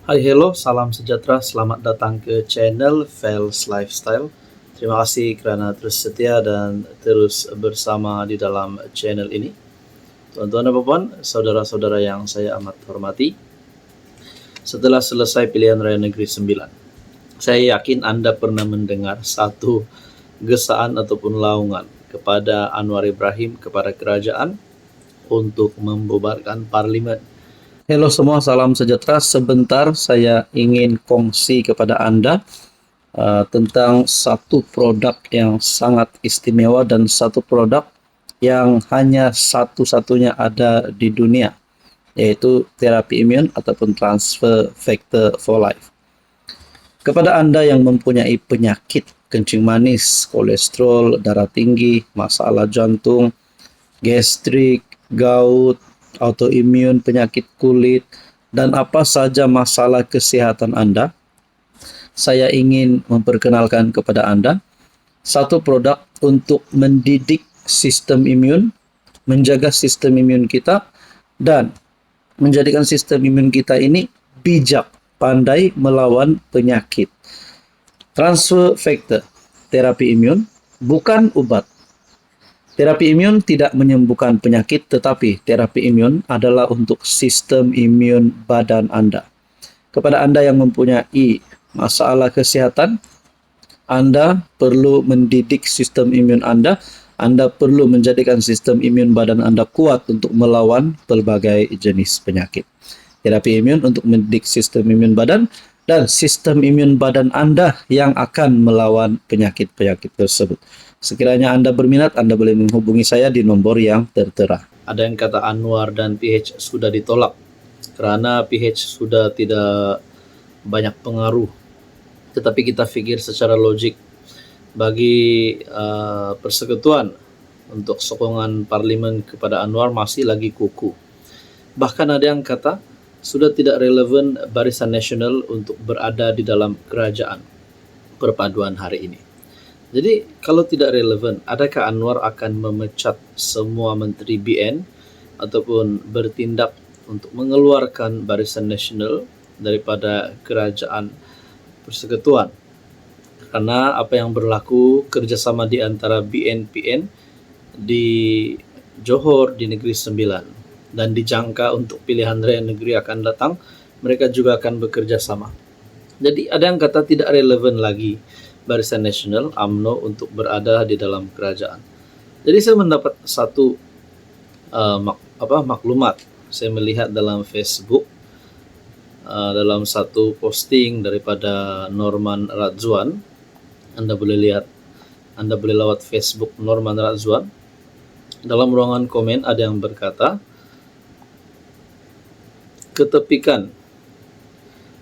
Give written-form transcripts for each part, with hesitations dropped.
Hai hello, salam sejahtera, selamat datang ke channel Fels Lifestyle. Terima kasih kerana terus setia dan terus bersama di dalam channel ini. Tuan-tuan dan puan, saudara-saudara yang saya amat hormati, setelah selesai pilihan raya negeri 9, saya yakin Anda pernah mendengar satu gesaan ataupun laungan kepada Anwar Ibrahim, kepada kerajaan untuk membubarkan parlimen. Hello semua, salam sejahtera. Sebentar saya ingin kongsi kepada Anda tentang satu produk yang sangat istimewa dan satu produk yang hanya satu-satunya ada di dunia, yaitu terapi imun ataupun transfer factor for life. Kepada Anda yang mempunyai penyakit kencing manis, kolesterol, darah tinggi, masalah jantung, gastrik, gout, autoimun, penyakit kulit, dan apa saja masalah kesehatan Anda, saya ingin memperkenalkan kepada Anda satu produk untuk mendidik sistem imun, menjaga sistem imun kita, dan menjadikan sistem imun kita ini bijak, pandai melawan penyakit. Transfer factor, terapi imun, bukan obat. Terapi imun tidak menyembuhkan penyakit, tetapi terapi imun adalah untuk sistem imun badan Anda. Kepada Anda yang mempunyai masalah kesehatan, Anda perlu mendidik sistem imun Anda. Anda perlu menjadikan sistem imun badan Anda kuat untuk melawan pelbagai jenis penyakit. Terapi imun untuk mendidik sistem imun badan dan sistem imun badan Anda yang akan melawan penyakit-penyakit tersebut. Sekiranya Anda berminat, Anda boleh menghubungi saya di nomor yang tertera. Ada yang kata Anwar dan PH sudah ditolak kerana PH sudah tidak banyak pengaruh. Tetapi kita fikir secara logik, bagi persekutuan untuk sokongan parlimen kepada Anwar masih lagi kukuh. Bahkan ada yang kata sudah tidak relevan Barisan Nasional untuk berada di dalam kerajaan perpaduan hari ini. Jadi kalau tidak relevan, adakah Anwar akan memecat semua menteri BN ataupun bertindak untuk mengeluarkan Barisan Nasional daripada kerajaan persekutuan? Karena apa yang berlaku kerjasama di antara BN-PN di Johor di Negeri Sembilan dan dijangka untuk pilihan raya negeri akan datang, mereka juga akan bekerja sama. Jadi ada yang kata tidak relevan lagi Barisan Nasional UMNO untuk berada di dalam kerajaan. Jadi saya mendapat satu maklumat. Saya melihat dalam Facebook, dalam satu posting daripada Norman Radzwan. Anda boleh lihat, Anda boleh lewat Facebook Norman Radzwan. Dalam ruangan komen ada yang berkata, ketepikan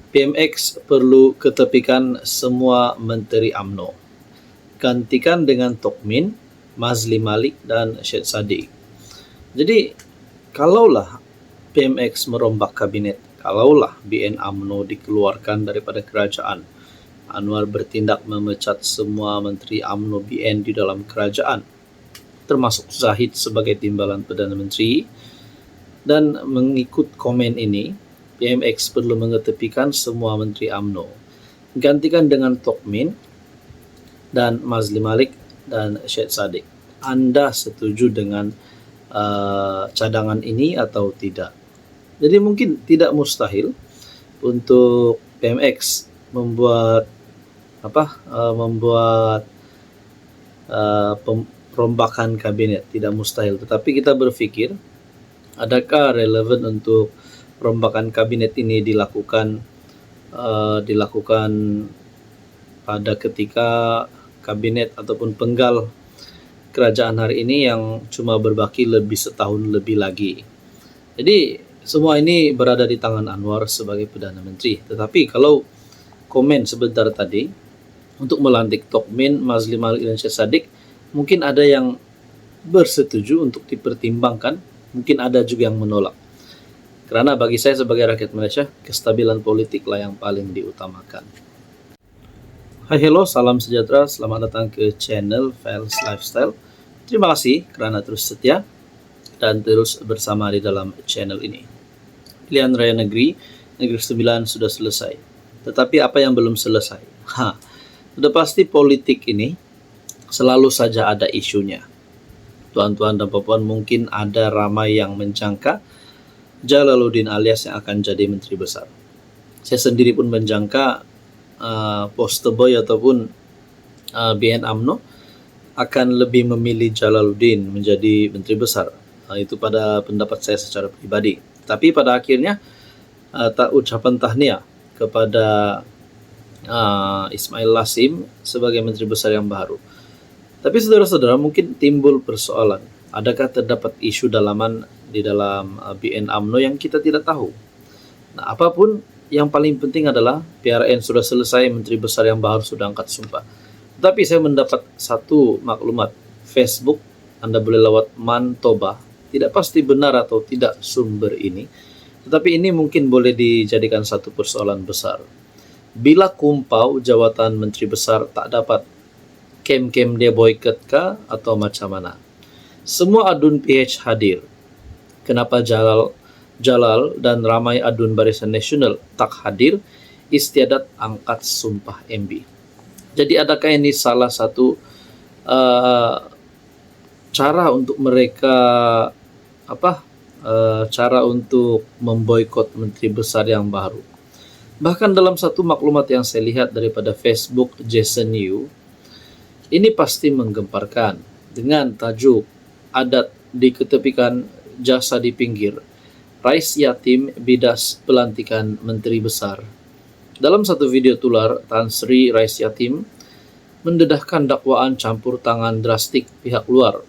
PMX perlu ketepikan semua menteri UMNO. Gantikan dengan Tokmin, Mazli Malik dan Syed Saddiq. Jadi, kalaulah PMX merombak kabinet, kalaulah BN UMNO dikeluarkan daripada kerajaan, Anwar bertindak memecat semua menteri UMNO BN di dalam kerajaan, termasuk Zahid sebagai timbalan Perdana Menteri, dan mengikut komen ini, PMX perlu mengetepikan semua menteri UMNO, gantikan dengan Tokmin dan Mazli Malik dan Syed Saddiq. Anda setuju dengan cadangan ini atau tidak? Jadi mungkin tidak mustahil untuk PMX membuat perombakan kabinet, tidak mustahil. Tetapi kita berfikir, adakah relevan untuk perombakan kabinet ini dilakukan pada ketika kabinet ataupun penggal kerajaan hari ini yang cuma berbaki lebih setahun lebih lagi. Jadi semua ini berada di tangan Anwar sebagai Perdana Menteri. Tetapi kalau komen sebentar tadi untuk melantik Tokmin, Mazli Malik dan Syed Saddiq, mungkin ada yang bersetuju untuk dipertimbangkan, mungkin ada juga yang menolak. Karena bagi saya sebagai rakyat Malaysia, kestabilan politik lah yang paling diutamakan. Hai hello, salam sejahtera, selamat datang ke channel Fels Lifestyle. Terima kasih kerana terus setia dan terus bersama di dalam channel ini. Pilihan raya negeri Negeri Sembilan sudah selesai. Tetapi apa yang belum selesai? Sudah pasti politik ini selalu saja ada isunya. Tuan-tuan dan puan mungkin ada ramai yang menjangka Jalaluddin Alias yang akan jadi Menteri Besar. Saya sendiri pun menjangka poster boy ataupun BN UMNO akan lebih memilih Jalaluddin menjadi Menteri Besar. Itu pada pendapat saya secara pribadi. Tapi pada akhirnya ucapan tahniah kepada Ismail Lasim sebagai Menteri Besar yang baru. Tapi saudara-saudara, mungkin timbul persoalan. Adakah terdapat isu dalaman di dalam BN UMNO yang kita tidak tahu? Nah, apapun, yang paling penting adalah PRN sudah selesai, Menteri Besar yang baru sudah angkat sumpah. Tetapi saya mendapat satu maklumat Facebook, Anda boleh lewat Mantoba, tidak pasti benar atau tidak sumber ini, tetapi ini mungkin boleh dijadikan satu persoalan besar. Bila kumpau jawatan Menteri Besar tak dapat, kem-kem dia boykot kah atau macam mana? Semua adun PH hadir. Kenapa Jalal dan ramai adun Barisan Nasional tak hadir? Istiadat angkat sumpah MB. Jadi adakah ini salah satu cara untuk mereka cara untuk memboikot Menteri Besar yang baru? Bahkan dalam satu maklumat yang saya lihat daripada Facebook Jason Yu, ini pasti menggemparkan dengan tajuk adat diketepikan, jasa di pinggir, Rais Yatim bidas pelantikan Menteri Besar. Dalam satu video tular, Tan Sri Rais Yatim mendedahkan dakwaan campur tangan drastik pihak luar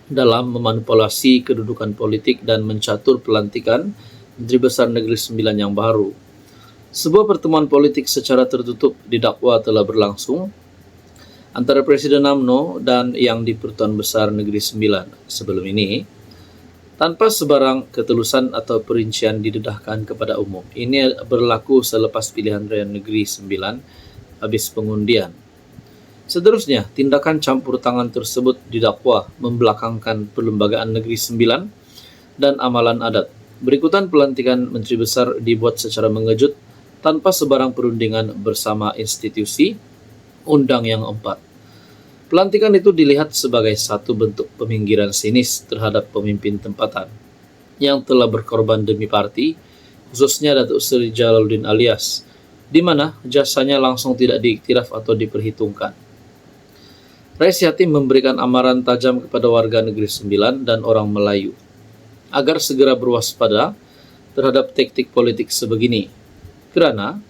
dalam memanipulasi kedudukan politik dan mencatur pelantikan Menteri Besar Negeri Sembilan yang baru. Sebuah pertemuan politik secara tertutup didakwa telah berlangsung antara Presiden UMNO dan yang di-Pertuan Besar Negeri Sembilan sebelum ini, tanpa sebarang ketulusan atau perincian didedahkan kepada umum. Ini berlaku selepas pilihan raya Negeri Sembilan habis pengundian. Seterusnya, tindakan campur tangan tersebut didakwa membelakangkan Perlembagaan Negeri Sembilan dan amalan adat. Berikutan pelantikan Menteri Besar dibuat secara mengejut tanpa sebarang perundingan bersama institusi undang yang 4. Pelantikan itu dilihat sebagai satu bentuk peminggiran sinis terhadap pemimpin tempatan yang telah berkorban demi parti, khususnya Datuk Seri Jalaluddin Alias, di mana jasanya langsung tidak diiktiraf atau diperhitungkan. Rais Yatim memberikan amaran tajam kepada warga Negeri Sembilan dan orang Melayu agar segera berwaspada terhadap taktik politik sebegini, kerana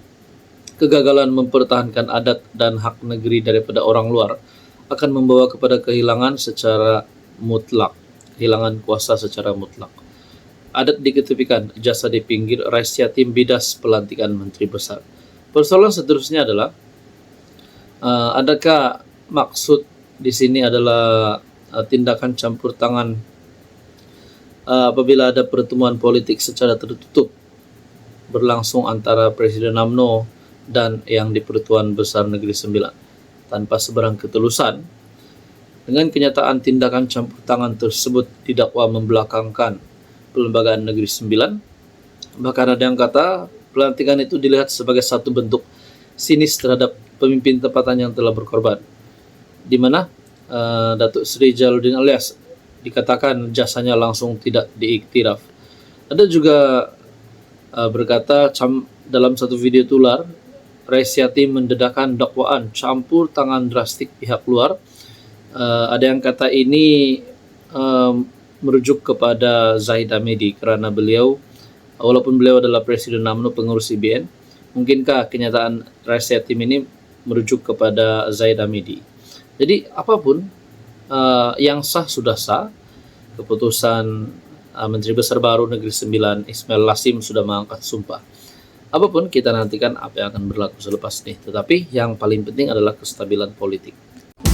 kegagalan mempertahankan adat dan hak negeri daripada orang luar akan membawa kepada kehilangan secara mutlak, kehilangan kuasa secara mutlak. Adat diketepikan, jasa di pinggir, Rais Yatim bidas pelantikan Menteri Besar. Persoalan seterusnya adalah adakah maksud di sini adalah tindakan campur tangan apabila ada pertemuan politik secara tertutup berlangsung antara Presiden UMNO dan yang di Pertuan Besar Negeri Sembilan tanpa sebarang ketulusan. Dengan kenyataan tindakan campur tangan tersebut didakwa membelakangkan Perlembagaan Negeri Sembilan. Bahkan ada yang kata pelantikan itu dilihat sebagai satu bentuk sinis terhadap pemimpin tempatan yang telah berkorban, di mana Datuk Seri Jalaluddin Alias dikatakan jasanya langsung tidak diiktiraf. Ada juga berkata dalam satu video tular, Rais Yatim mendedahkan dakwaan campur tangan drastik pihak luar. Ada yang kata ini merujuk kepada Zahid Hamidi kerana beliau, walaupun beliau adalah Presiden UMNO pengurus IBN, mungkinkah kenyataan Rais Yatim ini merujuk kepada Zahid Hamidi. Jadi apapun yang sah sudah sah. Keputusan Menteri Besar baru Negeri Sembilan Ismail Lasim sudah mengangkat sumpah. Apapun kita nantikan apa yang akan berlaku selepas ini. Tetapi yang paling penting adalah kestabilan politik.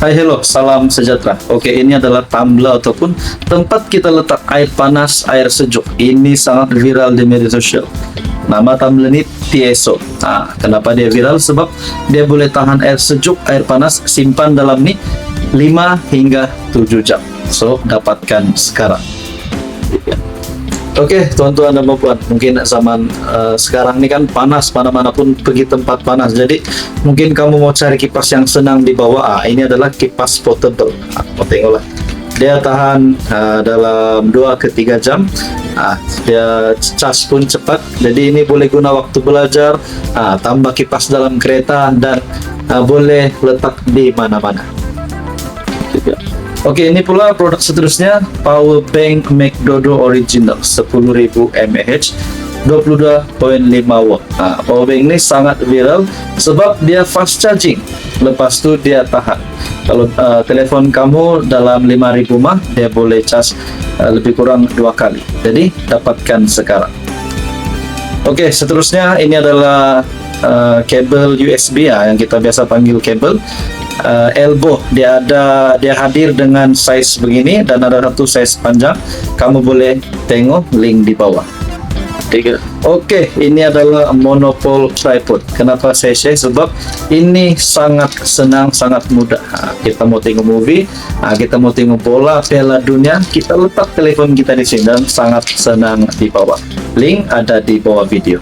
Hai, hello, salam sejahtera. Oke, ini adalah tumbler ataupun tempat kita letak air panas, air sejuk. Ini sangat viral di media sosial. Nama tumbler ini Tieso. Nah, kenapa dia viral? Sebab dia boleh tahan air sejuk, air panas, simpan dalam nih 5 hingga 7 jam. So, dapatkan sekarang. Oke, teman-teman dan puan, mungkin zaman sekarang ini kan panas, mana-mana pun pergi tempat panas. Jadi mungkin kamu mau cari kipas yang senang dibawa. Ini adalah kipas portable. Mau tengoklah. Dia tahan dalam 2 ke 3 jam. Dia cas pun cepat. Jadi ini boleh guna waktu belajar, tambah kipas dalam kereta, dan boleh letak di mana-mana. Oke, ini pula produk seterusnya, Power Bank McDodo Original 10.000 mAh 22.5 watt. Power bank ini sangat viral sebab dia fast charging. Lepas tu dia tahan. Kalau telefon kamu dalam 5.000 mAh, dia boleh charge lebih kurang 2 kali. Jadi dapatkan sekarang. Oke, seterusnya ini adalah kabel USB yang kita biasa panggil kabel elbow. Dia hadir dengan size begini dan ada satu size panjang. Kamu boleh tengok link di bawah. Oke, ini adalah monopole tripod. Kenapa saya share? Sebab ini sangat senang, sangat mudah. Kita mau tengok movie, kita mau tengok bola Piala Dunia, kita letak telepon kita di sini dan sangat senang di bawah. Link ada di bawah video.